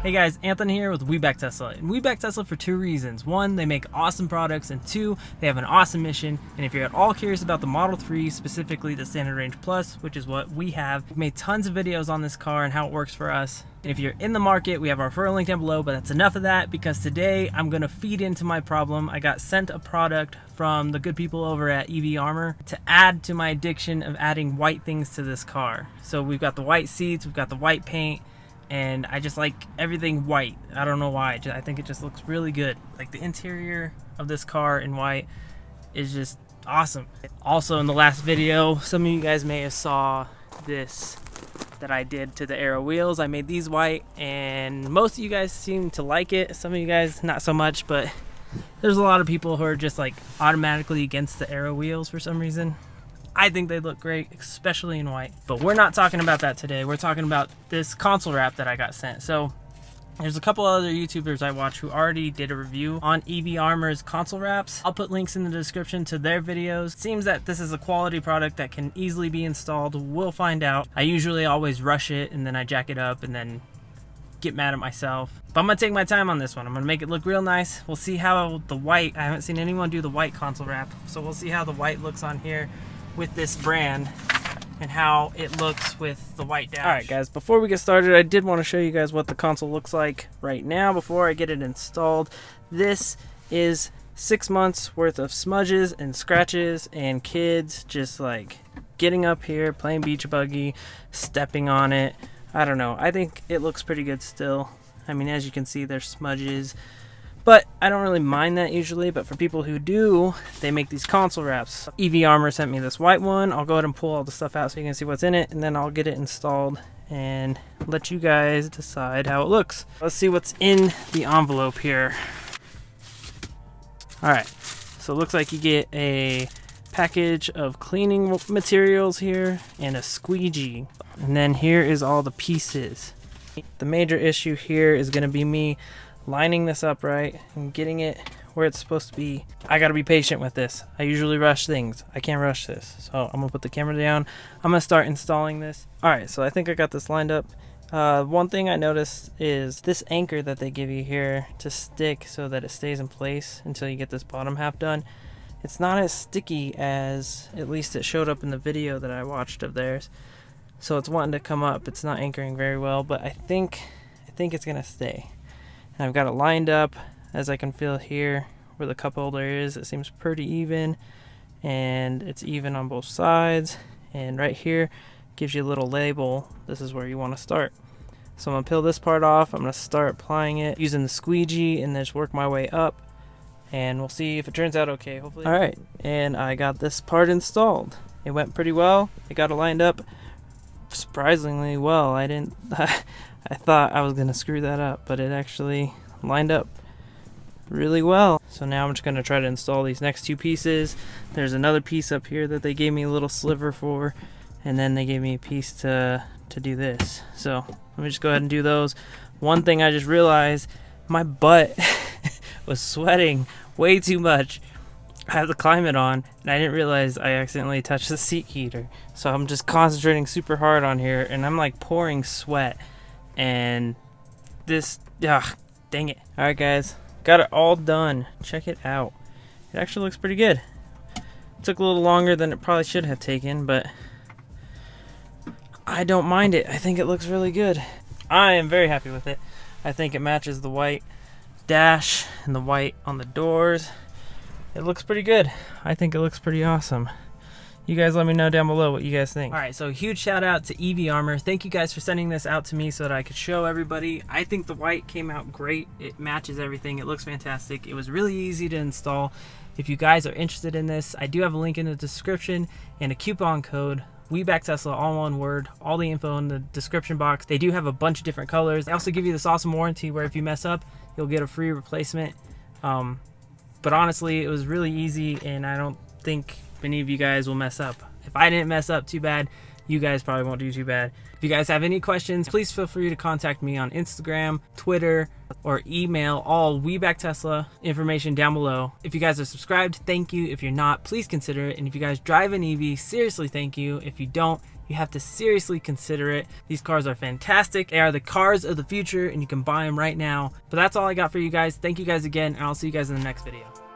Hey guys, Anthony here with We Back Tesla. And We Back Tesla for two reasons. One, they make awesome products, and two, they have an awesome mission. And if you're at all curious about the Model 3, specifically the Standard Range Plus, which is what we have, we've made tons of videos on this car and how it works for us. And if you're in the market, we have our referral link down below, but that's enough of that because today I'm gonna feed into my problem. I got sent a product from the good people over at EV Armor to add to my addiction of adding white things to this car. So we've got the white seats, we've got the white paint, and I just like everything white. I don't know why. I think it just looks really good. Like the interior of this car in white is just awesome. Also in the last video, some of you guys may have saw this that I did to the Aero wheels. I made these white and most of you guys seem to like it. Some of you guys not so much, but there's a lot of people who are just like automatically against the Aero wheels for some reason. I think they look great, especially in white. But we're not talking about that today. We're talking about this console wrap that I got sent. So there's a couple other YouTubers I watch who already did a review on EV Armor's console wraps. I'll put links in the description to their videos. It seems that this is a quality product that can easily be installed. We'll find out. I usually always rush it and then I jack it up and then get mad at myself. But I'm gonna take my time on this one. I'm gonna make it look real nice. We'll see how the white, I haven't seen anyone do the white console wrap. So we'll see how the white looks on here with this brand and how it looks with the white dash. Alright guys, before we get started, I did want to show you guys what the console looks like right now before I get it installed. This is 6 months worth of smudges and scratches and kids just like getting up here, playing beach buggy, stepping on it. I don't know. I think it looks pretty good still. I mean, as you can see, there's smudges. But I don't really mind that usually, but for people who do, they make these console wraps. EV Armor sent me this white one. I'll go ahead and pull all the stuff out so you can see what's in it, and then I'll get it installed and let you guys decide how it looks. Let's see what's in the envelope here. Alright, so it looks like you get a package of cleaning materials here and a squeegee. And then here is all the pieces. The major issue here is going to be me lining this up right and getting it where it's supposed to be. I gotta be patient with this. I usually rush things. I can't rush this. So I'm gonna put the camera down. I'm gonna start installing this. Alright, so I think I got this lined up. One thing I noticed is this anchor that they give you here to stick so that it stays in place until you get this bottom half done. It's not as sticky as at least it showed up in the video that I watched of theirs. So it's wanting to come up. It's not anchoring very well, but I think it's gonna stay. And I've got it lined up, as I can feel here where the cup holder is. It seems pretty even, and it's even on both sides. And right here gives you a little label. This is where you want to start. So I'm gonna peel this part off. I'm gonna start applying it using the squeegee and then just work my way up, and we'll see if it turns out okay, hopefully. All right, and I got this part installed. It went pretty well. I got it lined up surprisingly well. I thought I was gonna screw that up, but it actually lined up really well. So now I'm just gonna try to install these next two pieces. There's another piece up here that they gave me a little sliver for, and then they gave me a piece to do this. So let me just go ahead and do those. One thing I just realized, my butt was sweating way too much. I have the climate on, and I didn't realize I accidentally touched the seat heater. So I'm just concentrating super hard on here, and I'm like pouring sweat. And this, dang it. Alright guys, got it all done. Check it out. It actually looks pretty good. It took a little longer than it probably should have taken, but I don't mind it. I think it looks really good. I am very happy with it. I think it matches the white dash and the white on the doors. It looks pretty good. I think it looks pretty awesome. You guys let me know down below what you guys think. Alright, so huge shout out to EV Armor. Thank you guys for sending this out to me so that I could show everybody. I think the white came out great. It matches everything. It looks fantastic. It was really easy to install. If you guys are interested in this, I do have a link in the description and a coupon code. We Back Tesla, all one word. All the info in the description box. They do have a bunch of different colors. They also give you this awesome warranty where if you mess up, you'll get a free replacement. But honestly, it was really easy, and I don't think many of you guys will mess up. If I didn't mess up, too bad. you guys probably won't do too bad. If you guys have any questions, please feel free to contact me on Instagram, Twitter, or email. All We Back Tesla information down below. If you guys are subscribed, thank you. If you're not, please consider it. And if you guys drive an EV, seriously thank you. If you don't, you have to seriously consider it. These cars are fantastic. They are the cars of the future, and you can buy them right now. But that's all I got for you guys. Thank you guys again, and I'll see you guys in the next video.